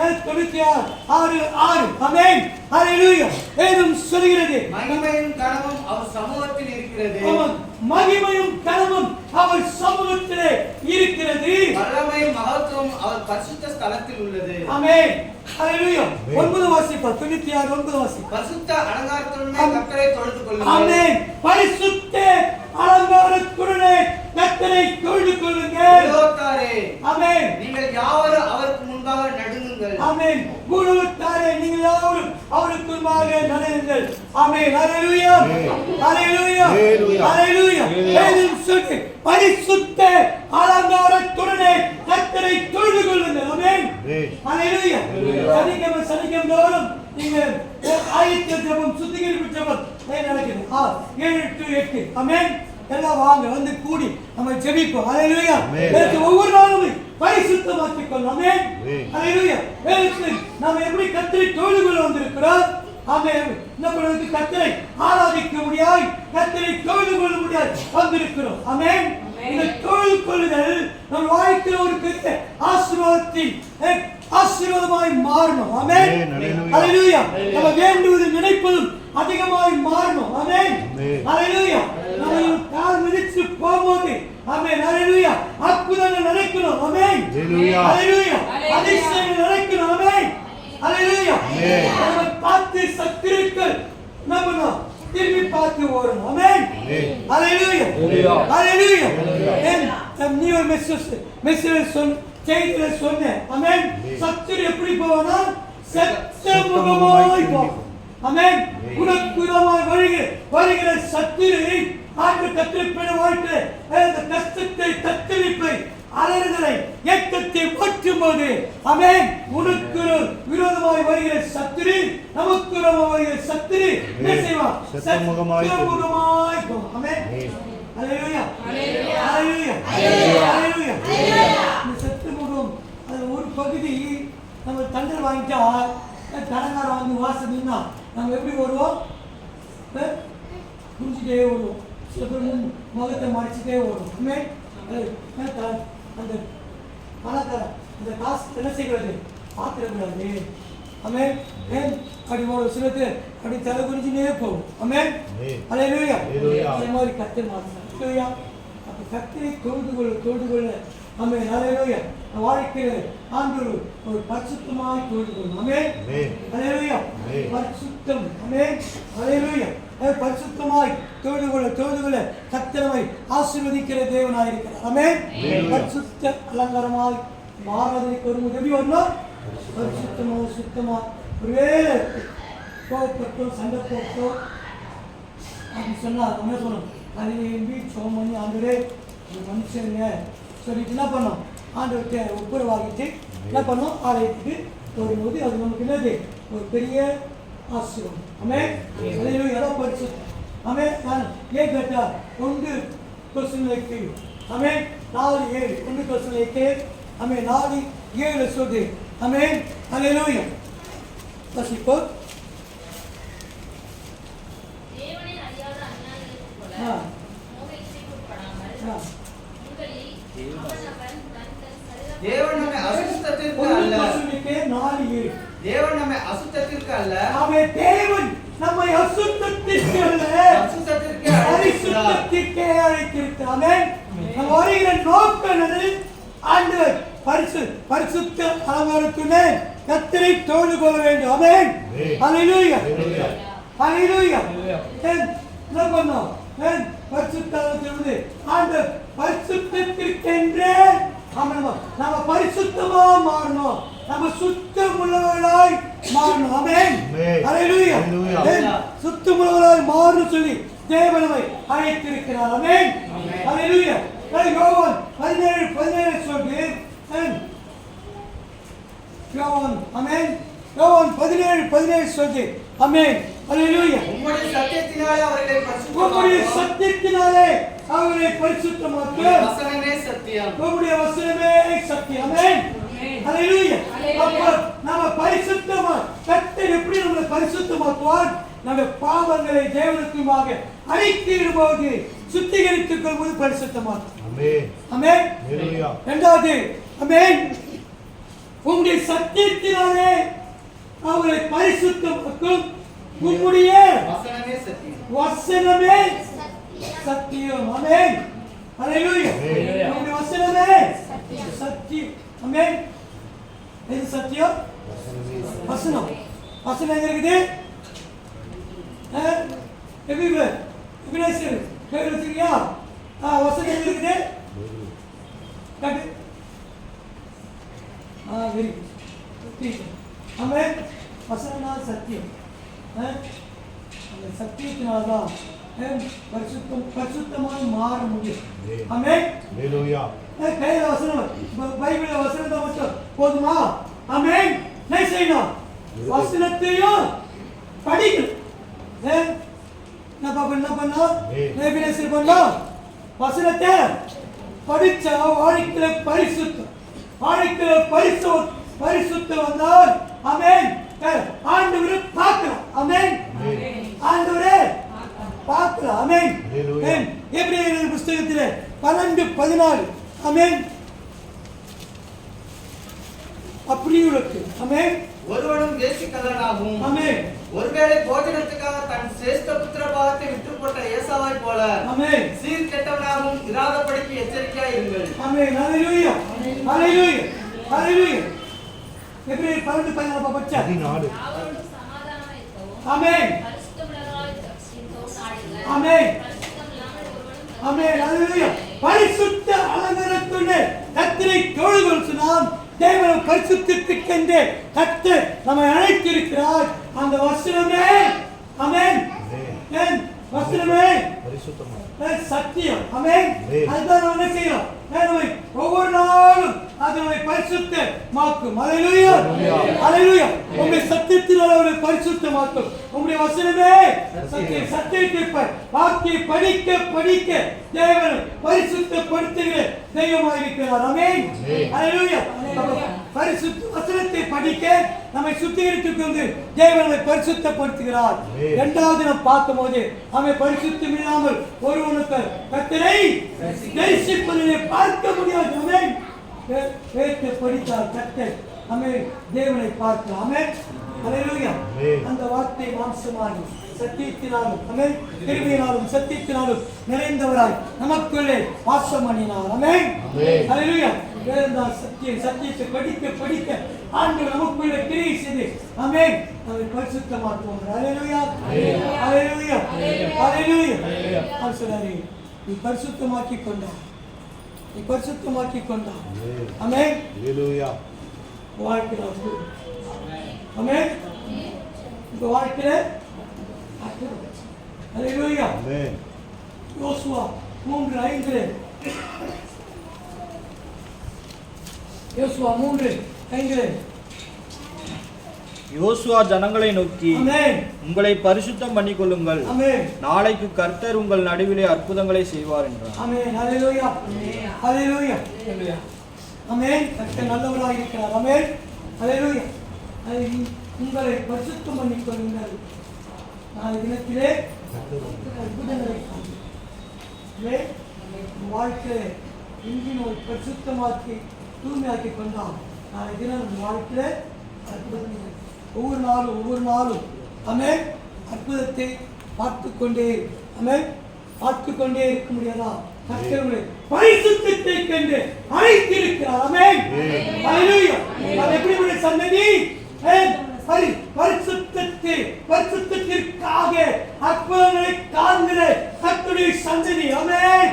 96:6. ஆமென். ஹalleluya. வேதம் சொல்கிறது மகிமையும் கனமும் அவர் சமூகத்தில் இருக்கிறது. மகிமையும் கனமும் அவர் சமூகத்திலே இருக்கிறது. வல்லமையும் மகத்துவம் அவர் பரிசுத்த ஸ்தலத்தில் உள்ளது. ஆமென். ஹalleluya. 9 வாசிப்பா 96 9 வாசி. பரிசுத்த அலங்காரத்துடனே கர்த்தரை தொழுது கொள்ளுங்கள். ஆமென். பரிசுத்த அலங்காரத்துடனே கர்த்தரை தொழுது கொள்ளுங்கள். ஆமென். நீங்கள் யாவரும் அவருக்கு முன்பாக நடுங்குங்கள். ஆமென். பூலோகத்தாரே நீங்கள் யாவரும் அவருக்கு முன்பாக நடுங்குங்கள். ஆமென். ஹalleluya. ஹalleluya. ஹalleluya. வேதம் சொல்லுது பரிசுத்த அலங்காரத்துடனே கர்த்தரை தொழுது கொள்ளுங்கள். ஆமென். ஹalleluya. சனிக்கிழமை தோறும் நீங்கள் ஆயத்த ஜெபம் சுத்திகரிப்பு ஜெபம் நடக்குது 7 to 8. ஆமென். எல்லாம் வாங்க வந்து கூடி நம்ம ஜெபிப்போம். ஹalleluya. ஒவ்வொரு நாளும் பரிசுத்தமாக்கிக் கொள்ளும். ஆமென். ஹalleluya. நாம எப்படி கர்த்தரை தொழுது கொள்ள வந்திருக்கிறோம். ஆமென். நம்மளுக்கு கர்த்தரை ஆராதிக்க முடியாது, கர்த்தரை தொழுது கொள்ள முடியாது வந்திருக்கிறோம். ஆமென். இந்த தொழுது கொள்ளுதல் நம் வாழ்க்கையில் ஒரு பெரிய ஆசீர்வாதமாய் மாறணும். ஆமென். ஹalleluya. நம்ம வேண்டுவது நினைப்பதும் அதிகமாய் மாறணும். ஆமென். ஹalleluya. நம்ம கால் மிதிச்சு போகும்போது ஆமென். ஹalleluya. அற்புதங்கள் நடக்கணும். ஆமென். ஹalleluya. அதிசயங்கள் நடக்கணும். ஆமென். ஹalleluya. நம்ம பார்த்து சத்துருக்கள் நம்ம திரும்பி பார்த்து ஓடணும். ஆமென். ஹalleluya. ஹalleluya. நீ ஒரு மெசேஜ் செய்தியில சொன்னேன். ஆமென். சத்துரு எப்படி போவானா செத்த முகமாய் போவான். ஆமென். குணக்குறமாய் வருகிற சத்துரு ஆண்டு கத்திரிப்பட வாழ்க்கை அந்த கஷ்டத்தை தத்தளிப்பை அலறுதலை ஏக்கத்தை மாற்றும் போது ஆமென் உனக்கு விரோதமாய் வருகிற சத்துரு நமக்கு விரோதமாய் வருகிற சத்துரு என்ன செய்வான்? செத்த முகமாய் போவான். ஆமென். ஹalleluya. ஹalleluya. ஹalleluya. இந்த செத்த முகம் அது ஒரு பகுதி நம்ம தண்டனை வாங்கிட்டா கடங்கார வந்து வாசம் நின்னா நம்ம எப்படி வருவோம்? குடிச்சிட்டே வருவோம். சில பேர் முகத்தை மறைச்சிட்டே வருவோம். ஆமென். அந்த பணக்கார அந்த காசு என்ன செய்கிறது? பார்த்துடக்கூடாது. ஆமென். ஏன் அப்படி ஒரு சில பேர் அப்படி தலை குறிஞ்சினே போகும். ஆமென். ஹalleluya. அதே மாதிரி கர்த்தர் மாத்திரம். ஹalleluya. அப்ப கர்த்தரை தொழுது கொள்ள ஆமென். ஹalleluya. வாழ்க்கையில் ஆண்டவர் ஒரு பரிசுத்தமாய் தொழுது கொள்ளும். ஆமென். ஹalleluya. பரிசுத்தம். ஆமென். ஹalleluya. பரிசுத்தமாய் தொழுது கொள்ள கர்த்தரை ஆசீர்வதிக்கிற தேவனாய் இருக்கிறார். ஆமென். பரிசுத்த அலங்காரமாய் மாறுவதற்கு ஒரு உதவி வரணும். பரிசுத்தமோ சுத்தமா ஒருவேளை கோபப்பட்டோ சண்டை போட்டோ அப்படி சொன்னா என்ன சொல்லணும்? அதை எம்பி சோம் பண்ணி ஆண்டவரே ஒரு மனுஷங்க சொல்லிட்டு என்ன பண்ணோம்? ஆண்டவர்கிட்ட ஒப்புரவாகிட்டு என்ன பண்ணோம்? ஆலயத்துக்கு வரும்போது அது நமக்கு என்னது? ஒரு பெரிய ஆசீர்வாதம். ஆமென். ஹalleluya. எல்லாம் பரிசுத்தம். ஆமென். ஏன் கேட்டா 1 கொஸ்டினுக்கு ஆமென் 4:7 1 கொஸ்டினுக்கு ஆமென் 4:7 சொல்லுது. ஆமென். ஹalleluya. வாசிப்போம். தேவனை அறியாத அஞ்ஞானிகளுக்கு போல மோகத்திற்கு உட்படாமல் உங்களில் அவனவன் தேவன் நம்மை அசுத்தத்திற்கு அல்ல. தேவன் நம்மை அசுத்தத்திற்கு அல்ல. ஆமென். தேவன் நம்மை அசுத்தத்திற்கு அல்ல பரிசுத்தத்திற்கே அழைத்திருக்கிறார். ஆமென். நம்ம வருகிற நோக்கம் ஆண்டவர் பரிசுத்த அலங்காரத்துடனே கர்த்தரை தொழுது கொள்ள வேண்டும். ஆமென். ஹalleluya. ஹalleluya. என்ன பண்ணோம்? பரிசுத்தத்திலிருந்து ஆண்டவர் பரிசுத்தத்திற்கென்றே நம்ம பரிசுத்தமா மாறணும். நம்ம சுத்தமுள்ளவர்களாய் மாறணும். ஆமென். ஹalleluya. சுத்தமுள்ளவர்களாய் மாறணும் சொல்லி தேவன் நம்மை அழைத்திருக்கிறார். ஆமென். ஹalleluya. யோவான் 17 சொல்லுது. யோவான் ஆமென். யோவான் 17 சொல்லுது. ஆமென். ஹalleluya. உம்முடைய சத்தியத்தினாலே அவர்களை பரிசுத்தமாக்க வசனமே சத்தியம். உம்முடைய வசனமே சத்தியம். ஆமென். ஹalleluya. அப்ப நாம பரிசுத்தமா கர்த்தர் எப்படி நம்மை பரிசுத்தமாக்குவார்? நம்ம பாவங்களை தேவனுக்குமாக அறிக்கையிடும்போது சுத்திகரித்துக் கொள்வது பரிசுத்தமாக்கும். ஆமென். ஆமென். ஹalleluya. இரண்டாவது ஆமென் உம்முடைய சத்தியத்தினாலே அவர்களை பரிசுத்தமாக்கும். உம்முடைய வசனமே சத்தியம். வசனமே சத்தியம். ஆமென். ஹalleluya. உம்முடைய வசனமே சத்தியம். ஆமென். எது சத்தியம்? வசனம். வசனம் எங்க இருக்குது? எபிரேயர் எபிரேயர் பேர் வச்சிருக்கியா? வசனம் எங்க இருக்குது? காட்டு. Very good. ஆமென். வசனம்னா சத்தியம். அந்த சத்தியத்தினால்தான் பரிசுத்தமாக மாற முடியும். ஆமென். ஹalleluya. கையில வசனம், பைபிள்ல வசனத்தை மட்டும் போதுமா? ஆமென். என்ன செய்யணும்? வசனத்தையும் படிக்கணும். என்ன பண்ணோம்? எபிரேயர் பண்ணோம். வசனத்தை படிச்சா வாழ்க்கையில பரிசுத்தம், வாழ்க்கையில பரிசுத்தம் வந்தால் ஆமென் ஆண்டவரை பார்க்கலாம். ஆமென். ஆண்டவரை பார்க்கலாம். ஆமென். எபிரேயர் புத்தகத்திலே 12:14 ஆமென். அப்படி இருக்கு. ஆமென். ஒருவனும் வேசிக்கல்லனாகவும் ஆமென். ஒருவேளை போஜனத்துக்காக தன் சிரேஷ்ட புத்திர பாகத்தை விட்டுப்பட்ட ஏசாவாய் போல ஆமென் சீர் கெட்டவனாகவும் இராதபடிக்கு எச்சரிக்கையாய் இருங்கள். ஆமென். ஹalleluya. ஹalleluya. ஹalleluya. எபிரேயர் 12:14 பச்சை 14. அவரோடு சமாதானமாய் இருக்கவும். ஆமென். பரிசுத்தமுள்ளவர்களாய் இருக்கவும் நாடுங்கள். ஆமென். பரிசுத்தமில்லாமல் ஒருவனும் ஆமென். ஹalleluya. பரிசுத்த அலங்காரத்துடனே கர்த்தரை தொழுதுகொள் சொன்னான். தேவன் பரிசுத்தத்துக்கென்று கர்த்தர் நம்மை அழைத்திருக்கிறார். அந்த வசனமே ஆமென். வசனமே பரிசுத்தம் சத்தியம். ஆமென். அதுதான் நம்ம என்ன செய்யறோம்? நம்மை ஒவ்வொரு நாளும் அது நம்மை பரிசுத்தமாக்கும். ஹalleluya. ஹalleluya. உம்முடைய சத்தியத்தினால் அவரை பரிசுத்தமாக்கும். உம்முடைய வசனமே சத்தியம். சத்தியத்தை வாக்கியை படிக்க படிக்க தேவன் பரிசுத்தப்படுத்துகிற தெய்வமாக இருக்கிறார். ஆமென். ஹalleluya. பரிசுத்த வசனத்தை படிக்க நம்மை சுத்திகரித்துக் கொண்டு தேவனை பரிசுத்தப்படுத்துகிறார். இரண்டாவது நாம் பார்க்கும்போது நம்மை பரிசுத்தம் இல்லாமல் ஒருவனுக்கு கர்த்தரை தரிசிப்பதை பார்க்க முடியாது. ஆமென். வேதத்தை படித்தால் கர்த்தர் நம்மை தேவனை பார்க்கலாம். ஆமென். ஹalleluya. அந்த வார்த்தை மாம்சமாகி சத்தியத்தினாலும் ஆமென் கிருபையினாலும் சத்தியத்தினாலும் நிறைந்தவராய் நமக்குள்ளே வாசம் பண்ணினார். ஆமென். ஹalleluya. வேதம் சத்தியம். சத்தியத்தை படிக்க படிக்க ஆண்டவர் நமக்குள்ளே கிரியை செய்து ஆமென் நம்மை பரிசுத்தமாக்குவார். ஹalleluya. ஹalleluya. ஹalleluya. ஆமென். நீ பரிசுத்தமாக்கி கொண்டார். நீ பரிசுத்தமாக்கி கொண்டார். ஆமென். ஹalleluya. வாழ்க்கையில ஆமென். இந்த வாழ்க்கையில ஹalleluya. ஆமென். யோசுவா 3:5 யோசுவா 3:5 யோசுவா ஜனங்களை நோக்கி ஆமென் உங்களை பரிசுத்தம் பண்ணிக்கொள்ளுங்கள். ஆமென். நாளைக்கு கர்த்தர் உங்கள் நடுவிலே அற்புதங்களை செய்வார் என்றார். ஆமென். ஹalleluya. ஹalleluya. ஆமென். கர்த்தர் நல்லவராய் இருக்கிறார். ஆமென். ஹalleluya. உங்களை பரிசுத்தம் பண்ணிக்கொள்ளுங்கள். நாளை தினத்திலே அற்புதங்களை காண்பீர்கள். வாழ்க்கையை இன்றினோடு பரிசுத்தமாக்கி தூய்மையாக்கி கொண்டால் நாளை தினம் வாழ்க்கையில அற்புதங்கள் ஒவ்வொரு நாளும் ஆமென் அற்புதத்தை பார்த்துக்கொண்டே ஆமென் பார்த்துக்கொண்டே இருக்க முடியாதா? கர்த்தருடைய பரிசுத்தத்தை கண்டு அழைத்திருக்கிறார். ஆமென். ஹalleluya. அது எப்படிப்பட்ட சந்ததி? பரிசுத்தத்திற்காக அற்புதங்களை காண்கிற கர்த்தருடைய சந்ததி. ஆமென்.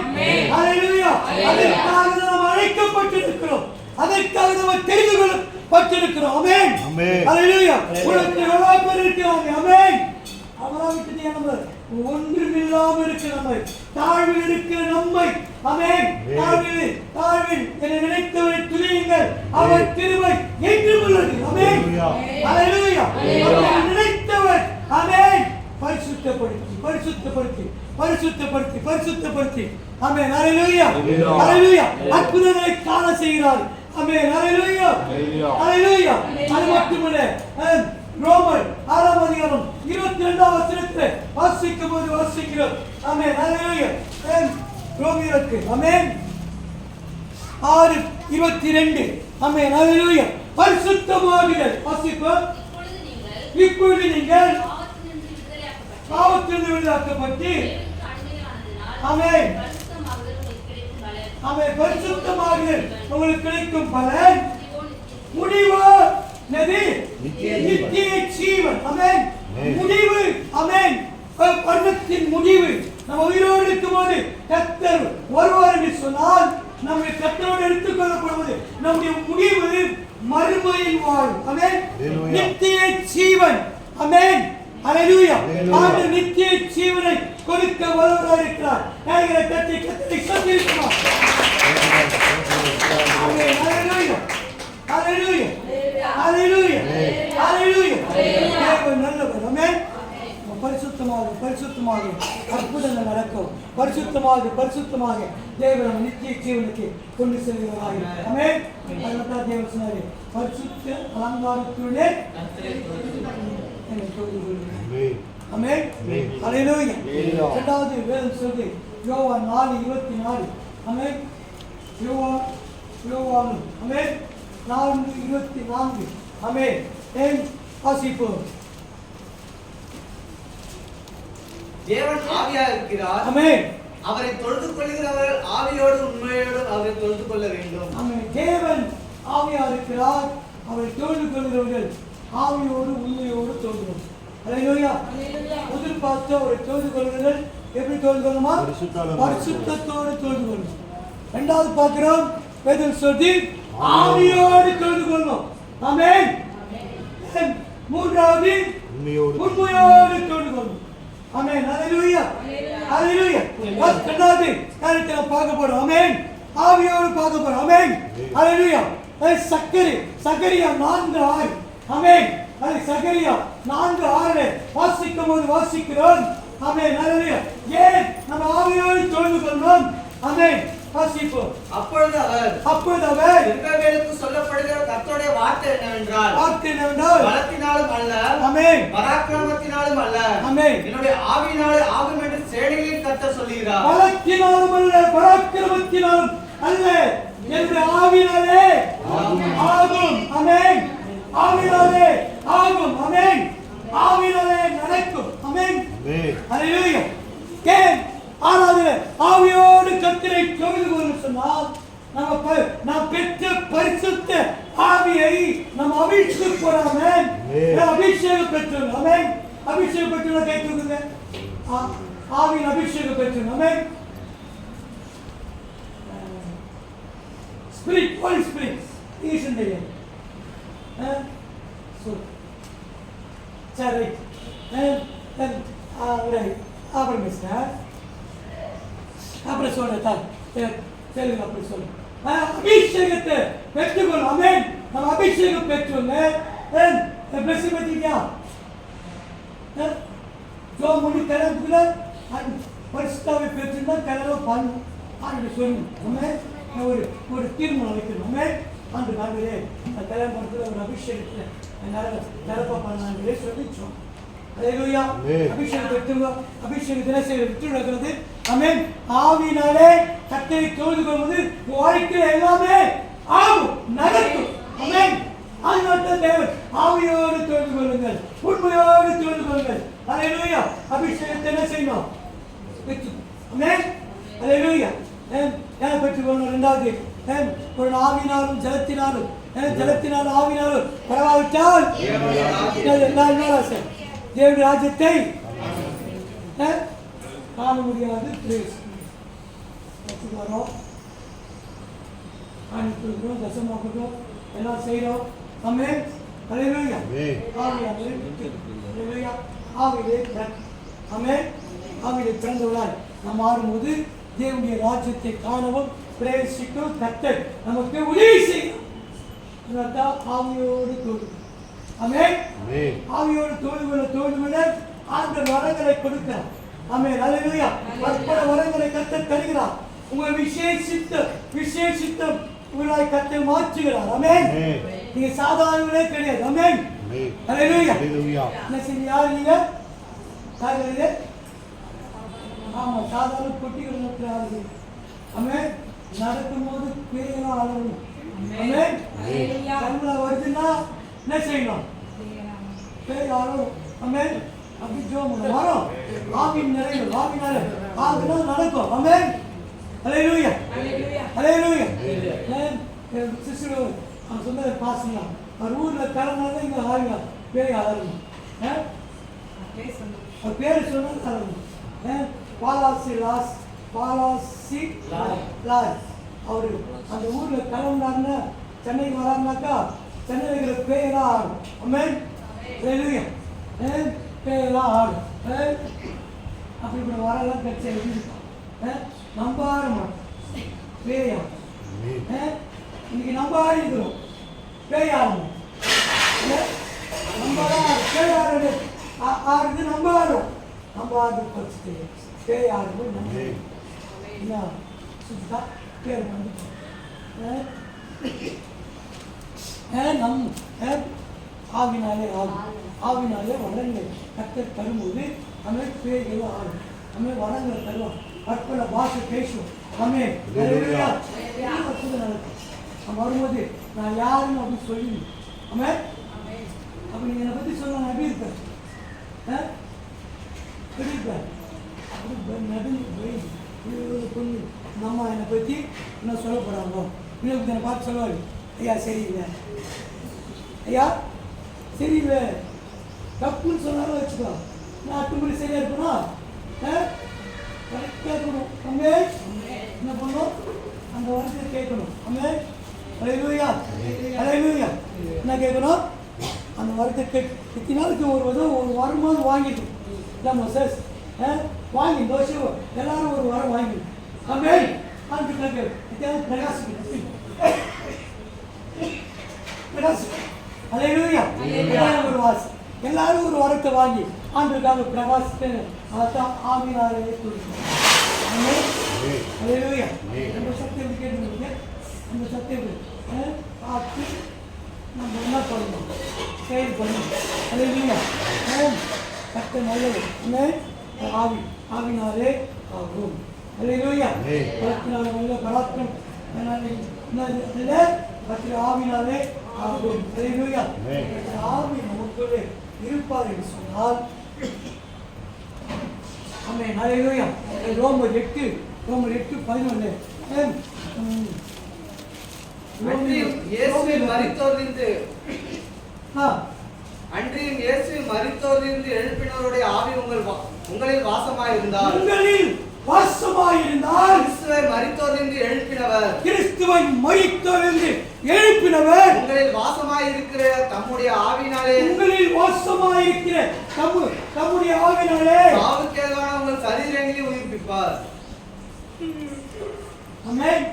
ஹalleluya. அதற்காக நாம் அழைக்கப்பட்டிருக்கிறோம். அதற்காக நாம் தெரிந்து கொள்ளப்பட்டிருக்கிறோம். ஆமென். ஹalleluya. உலகத்தில் எவ்வளவு பேர் இருக்கிறாங்க? ஆமென். அவராவிட்டு நம்ம ஒன்றுமில்லாமல் இருக்கிற நம்மை தாழ்வில் இருக்கிற நம்மை ஆமென் தாழ்வில் என்னை நினைத்தவரை துதியுங்கள் அவர் கிருபை என்றும் உள்ளது. ஆமென். ஹalleluya. அவர் நினைத்தவர் ஆமென் பரிசுத்தப்படுத்தி ஆமென். ஹalleluya. ஹalleluya. அற்புதங்களை காண செய்கிறார். ஆமென். ஹalleluya. ஹalleluya. அது மட்டுமல்ல ரோமர் 6:22 வாசிக்கிறோம். ஆமென். ஹalleluya. ரோமருக்கு ஆமென் 6:22 ஆமென். ஹalleluya. பரிசுத்தமாகுதல். வாசிப்பு. இப்பொழுது நீங்கள் பாவத்திலிருந்து விடுதலையாக்கப்பட்டு ஆமென் ஆமென் பரிசுத்தமாகுதல் உங்களுக்கு கிடைக்கும் பலன் முடிவு நதி நித்திய ஜீவன். ஆமென் முடிவு. ஆமென் பரலோகத்தின் முடிவு. நம்ம உயிரோடு இருக்கும்போது கர்த்தர் வருவார் என்று சொன்னால் நம்மை கர்த்தரோடு எடுத்துக்கொள்ளப்படுவது நம்முடைய முடிவு மறுமையில் வாழ்வு. ஆமென் நித்திய ஜீவன். ஆமென் ஹalleluya. ஆண்டவர் நித்திய ஜீவனை கொடுக்க வல்லவராய் இருக்கிறார். கைகளை தட்டி கர்த்தரை ஸ்தோத்திரிக்கிறோம். ஆமென் ஹalleluya ஹalleluya ஹalleluya ஹalleluya. தேவன் நல்லவர். ஆமென் பரிசுத்தமாக பரிசுத்தமாக அற்புதங்கள் நடக்கும். பரிசுத்தமாக பரிசுத்தமாக தேவன் நித்திய ஜீவனுக்கு கொண்டு செல்கிறார்கள். ஆமென். அதனால தேவன் சொன்னாரு பரிசுத்த அலங்காரத்துடனே ஆமென் ஹalleluya. இரண்டாவது வேதம் சொல்லுது யோவான் 4:24. ஆமென் யோவான் ஆமென் 4:24. ஆமென் ஏன் வாசிப்போம். தேவன் ஆவியா இருக்கிறார். ஆமென் அவரை தொழுது கொள்கிறவர்கள் ஆவியோடு உண்மையோடு அவரை தொழுது கொள்ள வேண்டும். ஆமென் தேவன் ஆவியா இருக்கிறார். அவரை தொழுது கொள்கிறவர்கள் ஆவியோடு உண்மையோடு தொழுகிறோம். ஹalleluya. முதல் பார்த்த ஒரு தொழுது கொள்கிறவர்கள் எப்படி தொழுது கொள்ளணுமா? பரிசுத்தத்தோடு தொழுது கொள்ளணும். இரண்டாவது பார்க்கிறோம் வேதம் சொல்லுது ஆவியோடு தொழுது கொள்ளணும். ஆமென். மூன்றாவது உண்மையோடு தொழுது கொள்ளணும். ஆமென் ஹalleluya ஹalleluya. இரண்டாவது காரியத்தை நாம் பார்க்க போறோம். ஆமென் ஆவியோடு பார்க்க போறோம். ஆமென் ஹalleluya. சகரியா 4:6. ஆமென் சகரியா 4:6 வாசிக்கும் போது வாசிக்கிறோம். ஆமென் ஹalleluya. ஏன் நம்ம ஆவியோடு தொழுது கொள்ளணும்? ஆமென் வாசிப்போம். அப்பொழுது அவர் இஸ்ரவேலுக்கு சொல்லப்படுகிற கர்த்தருடைய வார்த்தை என்னவென்றால் பலத்தினாலும் அல்ல ஆமென் பராக்கிரமத்தினாலும் அல்ல ஆமென் என்னுடைய ஆவியினாலே ஆகும் என்று சேனைகளின் கர்த்தர் சொல்கிறார். பலத்தினாலும் அல்ல பராக்கிரமத்தினாலும் அல்ல என்னுடைய ஆவியினாலே ஆகும். ஆமென் ஆவியினாலே ஆகும். ஆமென் ஆவியினாலே நடக்கும். ஆமென் ஹalleluya. கேன் ஆராதனை ஆவியோடு கர்த்தரை தொழுது கொள்ள சொன்னால் நாம் பெற்ற பரிசுத்த ஆவியை நாம் அபிஷேகம் போடாமல் அபிஷேகம் பெற்றோம். ஆமென் அபிஷேகம் பெற்றோம். கை தூக்குங்க. ஆவியின் அபிஷேகம் பெற்றோம். Amen spirit holy spirit is in the so சரி அப்புறம் மிஸ்டர் அப்புறம் சொல்றேன் தெலுங்கு அப்படி சொல்லு. அபிஷேகத்தை பெற்றுக்கொள்ளும். ஆமென் நம்ம அபிஷேகம் பெற்றோங்க. பிளஸிங் பத்தியா जो मुनि कलर गुला परिस्तावे पेट्रिना कलरो पान आने सोनी हमें और तीन मालिक हमें अंत बांधे कलर मरते और अभिषेक नरपा पाना ले सोनी चो हालेलुया. अभिषेक பெற்றுங்க. அபிஷேக தினசே விட்டுறது. ஆமென் ஆவியினாலே கர்த்தரை தொழுது கொள்வது வாழ்க்கையில எல்லாமே ஆகும் நடக்கும். ஆமென் அதனால தேவன் ஆவியோடு தொழுது கொள்ளுங்கள் உண்மையோடு தொழுது கொள்ளுங்கள். ஹalleluya. அபிஷேகத்தை என்ன செய்யணும்? ஆமென் ஹalleluya. என்ன பெற்றுக்கொள்ளணும்? இரண்டாவது ஒரு ஆவியினாலும் ஜலத்தினாலும் ஜலத்தினாலும் ஆவியினாலும் பரவாவிட்டால் தேவனுடைய ராஜ்யத்தை காண முடியாது. தசமாகட்டும் எல்லாம் செய்யறோம். ஆமென் ஹalleluya. ஆவியிலே பிறந்தவர்களாய் நாம் மாறும்போது தேவனுடைய ராஜ்யத்தை காணவும் பிரவேசிக்கும் கர்த்தர் நமக்கு உதவி செய்யும். ஆவியோடு தோடு. ஆமென் ஆவியோடு தோடு ஆண்டவர் வரங்களை கொடுக்கிறார். ஆமென் ஹalleluya. பற்பல வரங்களை கர்த்தர் தருகிறார். உங்கள் விசேஷித்த உங்களை கர்த்தர் மாற்றுகிறார். ஆமென் நீங்க சாதாரணங்களே கிடையாது. ஆமென் ஹalleluya. என்ன செய்ய யார் நீங்க காரணம்? ஆமா சாதாரண குட்டிகள் ஆமென் நடக்கும்போது பேரா ஆளணும். ஆமென் ஃபார்முலா வருதுன்னா என்ன செய்யணும்? பேய் ஆளும் ஆமென். அப்படி ஜோம் வரும். ஆவின் நிறைவு ஆவினால ஆகுனா நடக்கும். ஆமென். ஹalleluya. ஹalleluya. சிஸ்டர் அவன் சொன்னதை பாசங்க. அவர் ஊரில் கலந்தாலும் இங்கே ஆவியா பேய் ஆளும். அவர் பேர் சொன்னால் ஆளும். பாலாசி லாஸ் அவர் அந்த ஊரில் கிளம்புனாருன்னா சென்னைக்கு வராருனாக்கா சென்னையில் இருக்கிற பேயெல்லாம் ஆடும். ஆமென். ஹalleluya. பேயெல்லாம் ஆடும். அப்படி இப்படி வரலாம் கட்சி எழுதிருக்கான். நம்ப ஆட மாட்டோம். பேயா இன்னைக்கு நம்ப ஆடி இருக்கிறோம். பேய் ஆடணும். நம்ம பேய் ஆடுறது ஆடுறது நம்ம ஆடும். நம்ம ஆடுறது பறிச்சுட்டு பேய் ஆடுறது நம்ம என்ன சுத்தா பேர் வந்துட்டோம். நம் ஆவினாலே ஆவினாலே வரங்கள் கத்தர் தரும்போது நம்ம பேய்களும் ஆடும். நம்ம வரங்களை தருவோம். கற்பனை பாஷை பேசுவோம். நம்ம நடக்கும். நம்ம வரும்போது நான் யாருன்னு அப்படி சொல்லி ஆமே அப்படி நீங்கள் என்னை பற்றி சொல்ல நான் எப்படி இருப்பேன்? எப்படி இருப்பேன்? அப்படி நடுங்க பொண்ணு இந்த அம்மா என்னை பற்றி என்ன சொல்லப்படாமோ இன்னும் என்னை பார்த்து சொல்லுவாரு, ஐயா சரியில்லை, ஐயா சரியில்லை, தப்புன்னு சொன்னாலும் வச்சுக்கோ. நான் அட்டுப்படி சரியாக இருக்கணும். கரெக்டாக இருக்கணும். அங்கே என்ன பண்ணணும்? அந்த வார்த்தையை கேட்கணும். அங்கே ஹalleluya ஹalleluya என்ன கேட்கணும்? அந்த வார்த்தை இத்தனை நாளுக்கு ஒரு வருமானு வாங்கிடும். இல்லை மோசஸ் வாங்கி தோசை எல்லாரும் ஒரு வாரம் வாங்கிடும். அங்கே அந்த பிரகாசிக்கும் ஹalleluya ஒரு வாசி எல்லாரும் ஒரு வரத்தை வாங்கி ஆண்டுக்காக பிரகாசித்து அதான் ஆவினாலே கொடுக்கணும். ஹalleluya அந்த சத்தியம் கேட்டுருக்கீங்க. அந்த சத்தியம் பார்த்து நம்ம என்ன பண்ணணும்? செயல் பண்ணணும். ஹalleluya கத்த நல்லது. ஆவினாலே ஆகும். ஹalleluya பலத்தினால நல்ல பராக்கிரம் பத்திர ஆவினாலே ஆகும். ஹalleluya ஆவி நமக்குள்ளே இருப்பார் என்று சொன்னால் ஆமென். ஹalleluya ரோமர் 8:11 அன்றியும் இயேசு மரித்தோரிலிருந்து எழுப்பினவருடைய ஆவி உங்களில் வாசமாயிருந்தால் கிறிஸ்துவை மரித்தோரிலிருந்து எழுப்பினவர் உங்களில் வாசமாயிருக்கிற தம்முடைய ஆவினாலே சாவுக்கேதுவான உங்கள் சரீரங்களை உயிர்ப்பிப்பார். ஆமென்.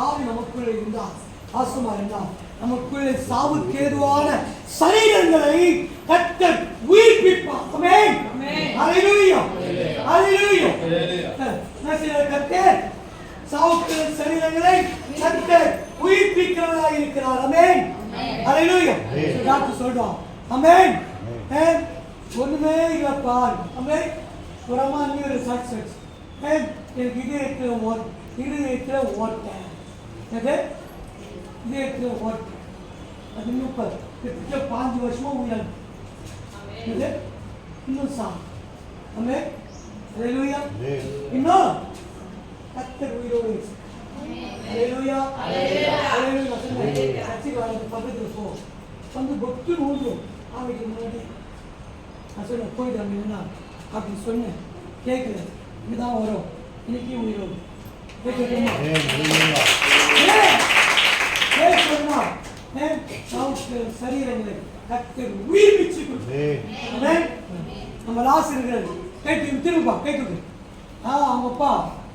ஆவி நமக்குள்ளே இருந்தால் வாசமா இருந்தால் நமக்குள்ளே சாவுக்கேதுவான சரீரங்களை கர்த்தர் உயிர்ப்பிப்பார். ஆமென். ஹalleluya ஹalleluya கர்த்தர் சாவுக்கு சரீரங்களை கர்த்தர் உயிர்ப்பிக்கிறவராக இருக்கிறார். ஆமென். ஹalleluya டாக்டர் சொல்றோம். ஆமென். ஒண்ணுமே இல்லப்பா. ஆமென். ஒரு அம்மா நீ ஒரு சக்சஸ் எனக்கு இதயத்தில் ஓட்டேன் இதயத்தில் ஓட்டேன் அது இன்னும் கிட்டத்தட்ட 5 வருஷமா உயிர் இன்னும் சாம். ஆமென். ஹalleluya இன்னும் கர்த்தர் உயிரோடு ஹalleluya ஹalleluya சர்ச்சுக்கு வரது பக்கத்தில் போ வந்து பொட்டு நூலும் ஆவிக்கு முன்னாடி நான் சொன்னேன் போயிட்டு அப்படின்னா அப்படின்னு சொன்னேன். கேட்கல இதுதான் வரும் இன்னைக்கு உயிரோடு சரீரங்களை கர்த்தர் உயிர்ப்பிச்சு நம்ம லாஸ் இருக்கிறது கேட்டு திரும்பா கேட்குது. அவங்க அப்பா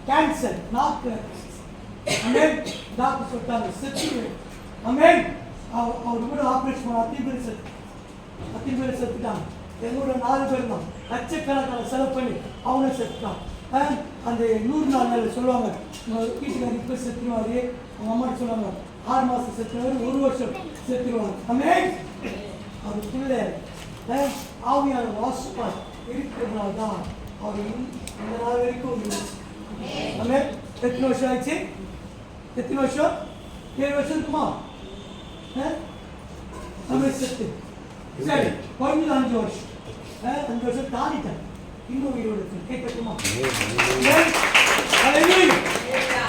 கேன்சர் நாக்கு டாக்டர் சொல்லிட்டாங்க செத்து. ஆமென். அவர் கூட ஆப்ரேஷன் பண்ண அத்தனை பேர் செத்துட்டாங்க. எங்களோட 4 பேர் தான் லட்சக்கணக்கான செலவு பண்ணி அவனை செத்துட்டான். அந்த 100 நாள் சொல்லுவாங்க வீட்டுக்காரர் இப்போ செத்துருவாரு. அவங்க அம்மா சொல்லுவாங்க 6 மாதம் செத்துருவாரு, 1 வருஷம் செத்துருவாங்க. ஆமென். அவருக்குள்ள ஆவியான வாசம் இருக்கிறதுனால தான் அவர் இந்த நாள் வரைக்கும் ஆமென். எத்தனை வருஷம் ஆச்சு? எத்தனை வருஷம்? 7 வருஷம் இருக்குமா? நம்ம செத்து சரி குறைஞ்சது 5 வருஷம் 5 வருஷம் தாண்டிட்டேன் இன்னும் உயிரோடு இருக்கு கேட்கட்டுமா ஹalleluya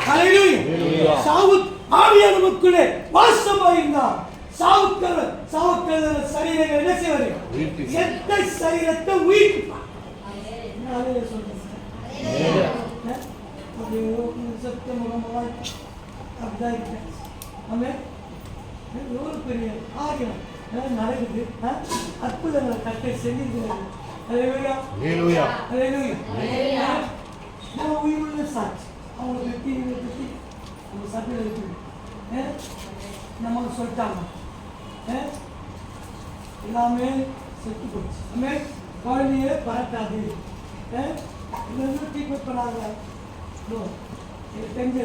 ஹalleluya சாவு ஆவியானவருக்குள்ளே வாசமாயிருந்தார் சாவுக்கள் சரீரங்கள் என்ன செய்வாரு எந்த சரீரத்தை உயிர்ப்பிப்பார் ஹalleluya சொல்லுங்க அப்படியே சத்தம் மூலமாக அப்படிதான் இருக்கேன் ஆமென் எவ்வளவு பெரிய காரியம் நடக்குது அற்புதங்களை கட்டை செஞ்சிருக்கிறாரு ஹalleluya ஹalleluya ஹalleluya நம்ம உயிருள்ள சாட்சி அவங்களை பற்றி அவங்க சபையில் இருக்குது நமக்கு சொல்லிட்டாங்க எல்லாமே செத்து போச்சு ஆமே குழந்தையே பறக்காது இது ட்ரீட்மெண்ட் பண்ணாங்க நோ எனக்கு தெரிஞ்ச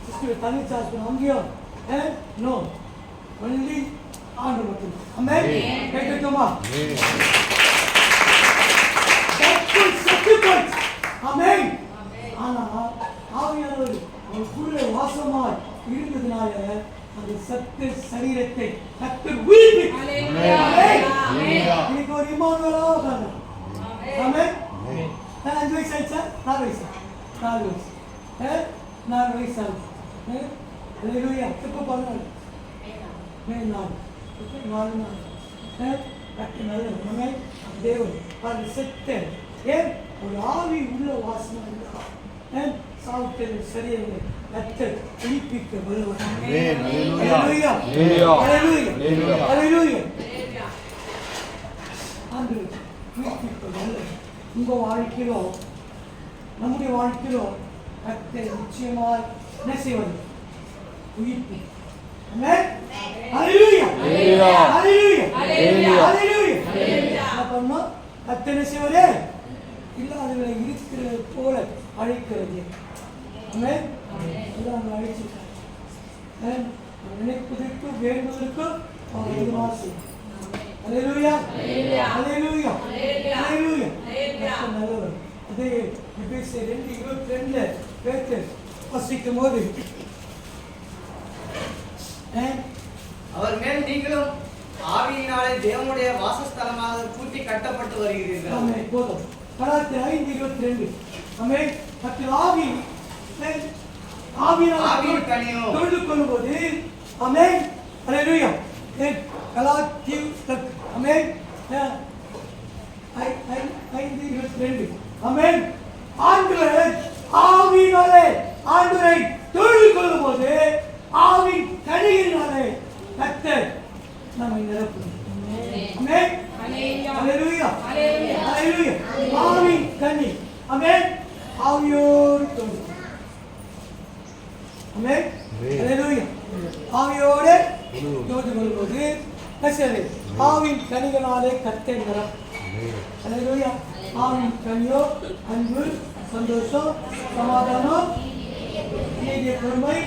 சிஸ்டர் தங்கச்சி ஹாஸ்பிட்டல் அங்கேயும் நோ ஒன்லி ஆண்டு மட்டும் ஆமே கேட்கட்டுமா செத்து போச்சு ஆமே ஆனா ஆவியானவர் அவருக்குள்ளே வாசமாய் இருந்ததுனால அந்த சத்து சரீரத்தை கர்த்தர் உயிர்ப்பித்தார். இன்னைக்கு ஒரு இமானுவேலா உட்கார்ந்து ஆமென் 5 வயசு ஆயிடுச்சா 4 வயசு 4 வயசு 4 வயசு ஆகுது ஹalleluya எப்போ பாருங்க மே 4 கர்த்தர் நல்ல தேவன் பாரு செத்து ஏன் ஒரு ஆவி உள்ள வாசமா இருந்தா சாவுக்கள் சரீரங்களை கர்த்தர் உயிர்ப்பிக்க வல்லவர். ஹalleluya ஹalleluya ஹalleluya ஆண்டவர் உயிர்ப்பிக்க வல்லவர். உங்க வாழ்க்கையிலோ நம்முடைய வாழ்க்கையிலோ கர்த்தர் நிச்சயமாய் என்ன செய்வார் உயிர்ப்பி ஆமென் ஹalleluya ஹalleluya ஹalleluya என்ன பண்ணோம் கர்த்தர் என்ன செய்வாரே இல்லாதவர்களை இருக்கிறது போல அழைக்கிறது ஆமென் எல்லாம் அழைச்சிருக்காங்க நினைப்பதற்கும் வேண்டுவதற்கும் அவர் எதிர்வாசி ஹalleluya ஹalleluya ஹalleluya நல்லவர் அதே எபேசியர் 2:22 பேதுரு வாசிக்கும் போது அவர் மேல் நீங்களும் ஆவியினாலே தேவனுடைய வாசஸ்தலமாக கூட்டி கட்டப்பட்டு வருகிறீர்கள். ஆமென் போதும் கலாத்தியர் 5:22 ஆமென் கர்த்தர் ஆவியினால் கனியோ தொழுது கொள்ளும்போது ஆமென் ஹalleluya கலாத்தியர் ஆமென் 5:22 ஆமென் ஆண்டவர் ஆவியினாலே ஆண்டவரை தொழுது கொள்ளும்போது ஆவின் கனியினாலே கர்த்தர் நம்மை நிரப்புகிறார். ஆமென் ஹalleluya ஹalleluya ஆவின் கனி ஆமென் ஆவியோடு தொழுது ஆமென் ஹalleluya ஆவியோடு தொழுது கொள்ளும்போது கர்த்தர் ஆவின் கனிகளாலே கர்த்தர் நிரப்புகிறார். ஹalleluya ஆவின் கனியோ அன்பு சந்தோஷம் சமாதானம் நீதிய பொறுமை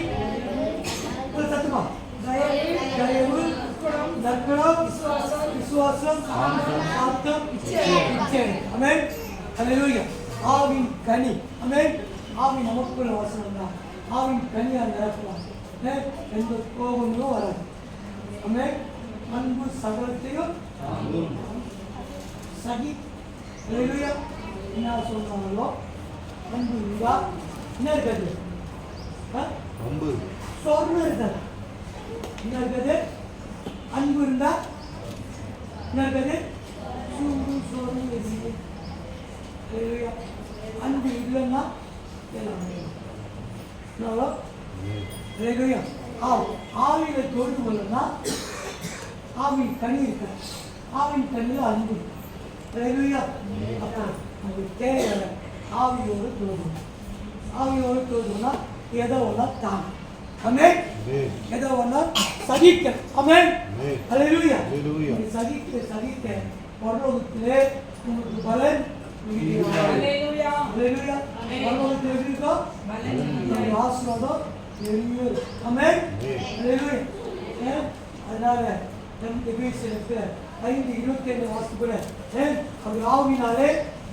சத்துமா தயவு நற்குணம் விசுவாசம் சாந்தம் இச்சை ஆமென் ஹalleluya ஆவின் கனி ஆமென் ஆவி நமக்குள்ள வாசம் தான் ஆவின் கனியால் நிரப்புவார் எந்த கோபங்களும் வராது ஆமென் அன்பு சகலத்தையும் சகி ஹalleluya என்ன சொல்றாங்களோ அன்பு இருந்தா என்ன இருக்குது அன்பு சோர்வு இருக்காது என்ன இருக்குது அன்பு இருந்தா என்ன இருக்குது சூடு சோர்வு இருக்குது ஹalleluya அன்பு இல்லைன்னா எல்லாமே ஹalleluya ஆவியில தொழுது கொள்ளனா ஆவின் கனி இருக்கு ஆவின் கனியில அன்பு ஹalleluya அப்போ நமக்கு தேவை ஆவியோடு தொழுதுனா எதை ஒன்றா தான் ஆமென் எதை ஒன்றா சகிக்க ஆமென் ஹalleluya சகிக்க பரலோகத்திலே உங்களுக்கு பலன் ஹalleluya பரலோகத்திலே இருக்கோ பலன் ஆசீர்வாதம் பெரிய ஆமென் ஹalleluya அதனால நம் எபேசியருக்கு 5:25 வாசிப்புல அவர் ஆவியினாலே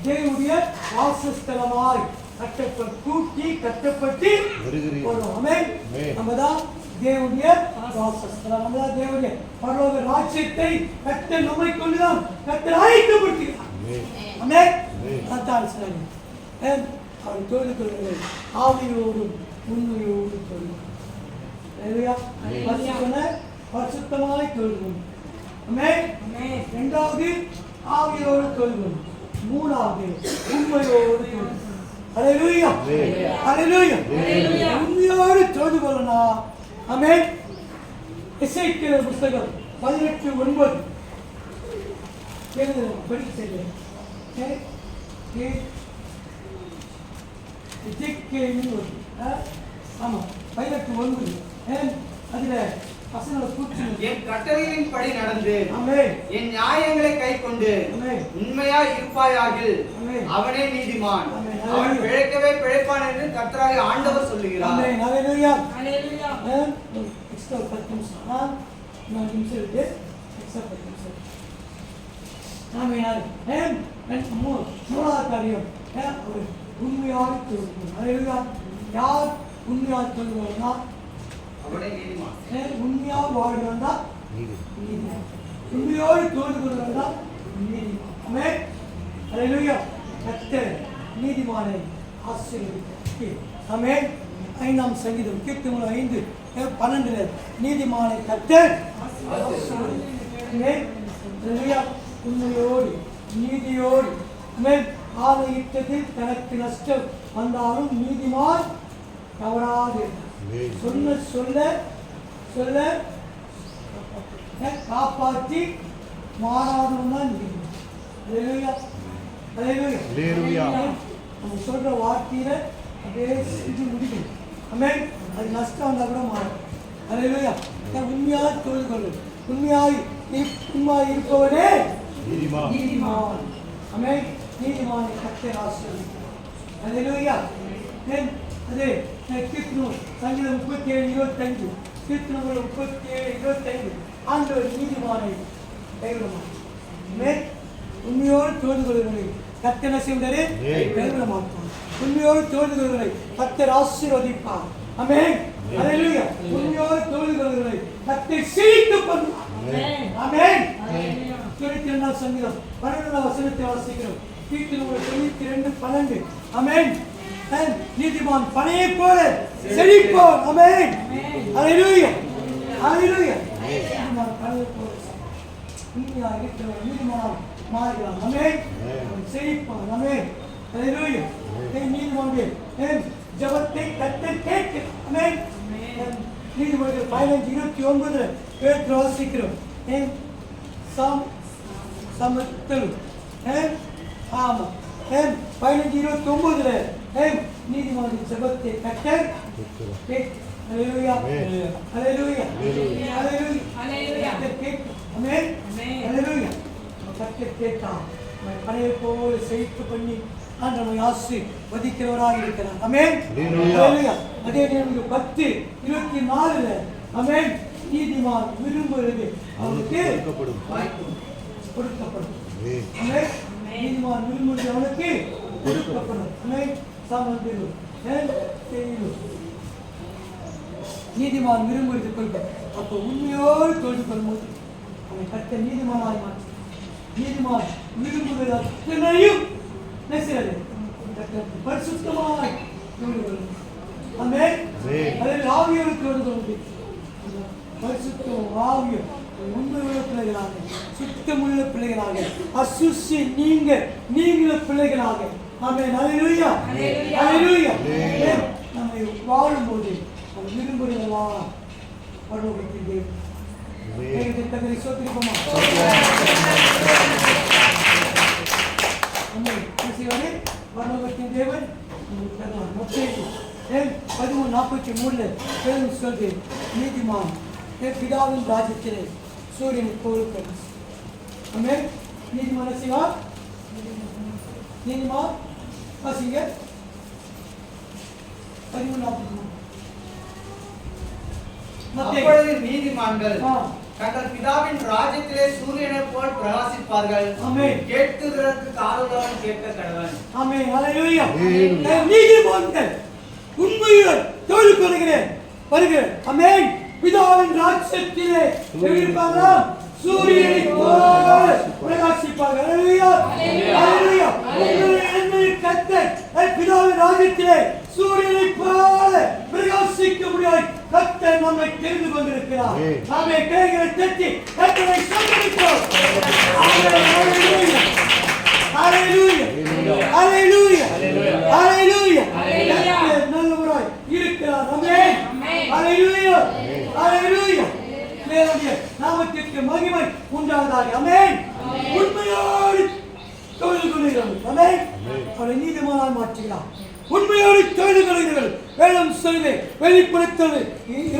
தேவனுடைய வாசஸ்தலமாய் கட்டப்பட்டு வரும் ஆமென் நம்ம தான் தேவனுடைய வாசஸ்தலம் நம்மளா தேவனுடைய பரலோக ராஜ்யத்தை கர்த்தர் நம்மை கொண்டுதான் கர்த்தர் ஆயத்தப்படுத்துகிறார். ஆமென். அதான் சொன்னாங்க. அவர் தொழுது கொள்ளுங்கள் ஆவியோடும் உண்மையோடும் தொழுது. ஹalleluya. பரிசுத்தமாய் தொழுது. ஆமென். இரண்டாவது ஆவியோடு தொழுது. மூணாவது உண்மையோடு தொழுது. ஹalleluya. ஹalleluya. உண்மையோடு தொழுது கொள்ளணும். ஆமென். எசேக்கியேல் புத்தகம் 18:9 எழுது படிக்க சொல்லுங்க. எசேக்கியேல் ஆமா 18:9 அதுல வசனம் கூட்டி என் கட்டளையின்படி நடந்து ஆமென். என் நியாயங்களை கைக்கொண்டு ஆமென். உண்மையாய் இருப்பாயாகில் ஆமென். அவனே நீதிமான். ஆமென். அவன் பிழைக்கவே பிழைப்பான் என்று கர்த்தராகிய ஆண்டவர் சொல்லுகிறார். ஆமென். ஹalleluya. ஹalleluya. எக்ஸ்ட்ரா 10 நிமிஷம். நான் நிமிஷம் இருக்கு. எக்ஸ்ட்ரா 10 நிமிஷம். ஆமென். மூணாவது காரியம் ஒரு உண்மையாக சொல்லுங்க. ஹalleluya. யார் உண்மையாக சொல்லுவாங்கன்னா அவனே நீதிமான். உண்மையாக வாழ்கிறவன் தான் நீதிமான். உண்மையோடு தோல்வி கொள்கிறவன் தான் நீதிமான். ஆமென். ஹalleluya. கர்த்தர் நீதிமானை ஆசீர்வதிப்பார். ஆமென். 5ஆம் சங்கீதம் கீர்த்தனை 5:12 நீதிமானை கர்த்தர் ஆசீர்வதிப்பார். ஆமென். ஹalleluya. உண்மையோடு நீதியோடு ஆமென். ஆலயத்தில் தனக்கு நஷ்டம் வந்தாலும் நீதிமான் தவறாது சொல்ல சொல்ல சொல்ல காப்பாற்றி மாறாதவன் தான் நீதிமான். ஹalleluya. ஹalleluya. நம்ம சொல்ற வார்த்தையில அப்படியே செஞ்சு முடிக்கணும். ஆமென். அது நஷ்டம் வந்தா கூட மாறும். ஹalleluya. உண்மையாக தொழில் கொள்ளு. உண்மையாய் இருப்பவனே நீதிமான். ஆமென். நீதிமானை கர்த்தர் ஆசீர்வதிப்பார். ஹalleluya. அதே கீர்த்தனை சங்கீதம் 37:25 கீர்த்தனைகள் 37:25 ஆண்டவர் நீதிமானை கைவிட மாட்டார். ஆமென். உண்மையோடு தொழுது கொள்கிறவர்களை கர்த்தர் என்ன செய்வார்? கைவிட மாட்டார். உண்மையோடு தொழுது கொள்கிறவர்களை கர்த்தர் ஆசீர்வதிப்பார். ஆமென். ஹalleluya. உண்மையோடு தொழுது கொள்கிறவர்களை கர்த்தர் சீட்டு பண்ணுவார். ஆமென். 92ஆம் சங்கீதம் 12ஆம் வசனத்தை வாசிக்கிறோம். கீர்த்தனைகள் 92:12 ஆமென். நீதிமான் பனையை போல செழிப்பான். ஆமென். ஹalleluya. ஹalleluya. நீதிமான் பனையை போல உண்மையாக இருக்கிறவன் நீதிமான் மாறுகிறான். ஆமென். செழிப்பான். ஆமென். ஹalleluya. நீதிமானுடைய ஜெபத்தை கர்த்தர் கேட்கிறார். ஆமென். நீதிமொழிகள் 15:29 பேதுரு வாசிக்கிறோம். சமத்தல் ஆமா 15:29 நீதிமானுடைய ஜெபத்தை கர்த்தர் கேட்கிறார். ஹalleluya. ஹalleluya. ஹalleluya. கர்த்தர் கேட்கிறார். ஆமென். ஹalleluya. கர்த்தர் கேட்கிறார். பனையை போல செழிப்பு பண்ணி நம்மை ஆசீர்வதிக்கிறவராக இருக்கிறார். ஆமென். ஹalleluya. அதே நேரம் 10:24 ஆமென். நீதிமான் விரும்புகிறது அவனுக்கு கொடுக்கப்படும். ஆமென். நீதிமான் விரும்புகிறது அவனுக்கு கொடுக்கப்படும். ஆமென். சாமந்திரு நீதிமான் விரும்புகிறது கொடுக்கப்படும். அப்போ உண்மையோடு தொழுது கொள்ளும்போது அவன் கர்த்தர் நீதிமானாய் மாற்ற நீதிமான் விரும்புகிறது அத்தனையும் பரிசுத்தமாய் தொழுது கொள்ளும். ஆமென். அதில் ஆவியோடு தொழுது கொள்ளும். பரிசுத்தம் ஆவியம் உண்மையுள்ள பிள்ளைகளாக சுத்தமுள்ள பிள்ளைகளாக அசுசி நீங்கள பிள்ளைகளாக ஆமென். ஹalleluya. ஹalleluya. நம்மை வாழும்போது அவர் விரும்புகிறவா பரலோகத்தின் தேவன் கர்த்தரை ஸ்தோத்திரிப்போமா. பரலோகத்தின் தேவன் மத்தேயு 13:43 சொல்றது நீதிமான் பிதாவின் ராஜ்யத்திலே சூரியன் போல். ஆமென். நீதிமான் சிவா நீதிமான் வாசிங்க 13:43 அப்பொழுது நீதிமான்கள் தங்கள் பிதாவின் ராஜ்யத்திலே சூரியனைப் போல் பிரகாசிப்பார்கள். ஆமென். கேட்கிறதற்கு காதுள்ளவன் கேட்க கடவன். ஆமென். ஹalleluya. நீதிமான்கள் உண்மையுடன் தொழுது கொள்கிறேன் வருகிறேன். ஆமென். பிதாவின் ராஜ்யத்திலே எப்படி இருப்பார்களாம்? சூரியனைப் போல பிரகாசிப்பார்கள். அல்லேலூயா, அல்லேலூயா. உங்களுடைய கர்த்தர் பிதாவின் ராஜ்யத்திலே சூரியனைப் போல பிரகாசிக்க முடியாது. கர்த்தர் நம்மை தெரிந்து கொண்டிருக்கிறார். நாமே கைகளை தட்டி கர்த்தரை சோதரிப்போம். அல்லேலூயா, அல்லேலூயா, அல்லேலூயா, அல்லேலூயா. கர்த்தர் நல்லவராய் இருக்கிறார். ஆமென். அல்லேலூயா, அல்லேலூயா. தேவனுடைய நாமத்திற்கு மகிமை உண்டாவதாக. ஆமென். உண்மையோடு தொழில் கொள்கிறார்கள். ஆமென். அவரை நீதிமானாய் மாற்றுகிறார். உண்மையோடு தொழில் கொள்கிறார்கள். வேதம் சொல்லுது, வெளிப்படுத்தது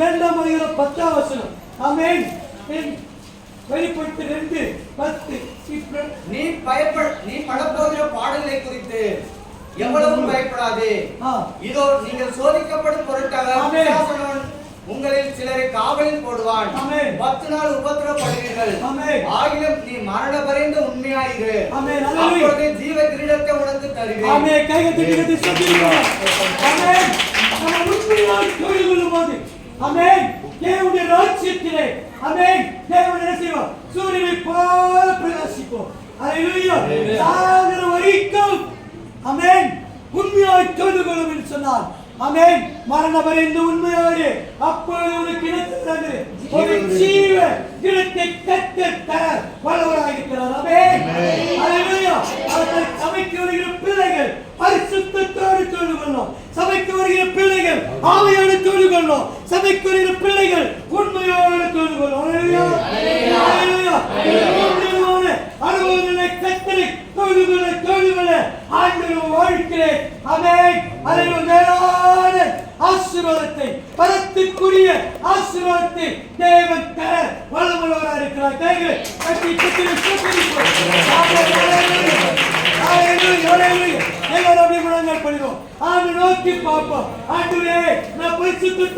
2ஆம் அதிகாரம் 10ஆம் வசனம். ஆமென். வெளிப்படுத்து 2:10. நீ படப்போகிற பாடலை குறித்து எவ்வளவும் பயப்படாதே. இதோ நீங்கள் சோதிக்கப்படும் பொருட்டாக பிசாசானவன் உங்களில் சிலரை காவலில் போடுவான். 10 நாள் உபத்திரப்படுவீர்கள். ஆகிலும் நீ மரண பரியந்த உண்மையாயிரு. அப்பொழுது ஜீவ கிரீடத்தை உனக்கு தருவேன். ஆமென். கைகளை சொல்லுங்கள். ஆமென். நம்ம உண்மையாய் தொழில் கொள்ளும்போது ஆமென் தேவனுடைய ராஜ்யத்திலே ஆமென் தேவனுடைய செய்வோம் சூரியனைப் போல பிரகாசிப்போம். அல்லேலூயா. சாகர வரைக்கும் ஆமென் உண்மையாய் தொழில் கொள்ளும் என்று சொன்னார். ஆமென். மரண பரியந்த உண்மையோடு அப்பொழுது உனக்கு கிடைத்தது ஒரு ஜீவ கிரீடத்தை கர்த்தர் தர வல்லவராக இருக்கிறார். ஆமென். அல்லேலூயா. அவர்கள் சபைக்கு வருகிற பிள்ளைகள் பரிசுத்தத்தோடு தொழில் கொள்ளணும். சபைக்கு வருகிற பிள்ளைகள் ஆவியோடு தொழில் கொள்ளணும். சபைக்கு வருகிற பிள்ளைகள் உண்மையோடு தொழில் கொள்ளணும். அல்லேலூயா, அல்லேலூயா. அனுபவங்களை கர்த்தரை தொழில் கொள்ள ஆண்டவர் வாழ்க்கையிலே ஆமென். அல்லேலூயா. மேலான ஆசீர்வாதத்தை பரத்துக்குரிய ஆசீர்வாதத்தை தேவன் தர வல்லவராக இருக்கிறார். கைகளை கட்டி கட்டி சோதரிப்போம். எல்லாரும் அப்படி முழங்கால் பண்ணிடுவோம். ஆண்டு நோக்கி பார்ப்போம். ஆண்டவரே நான் பரிசுத்த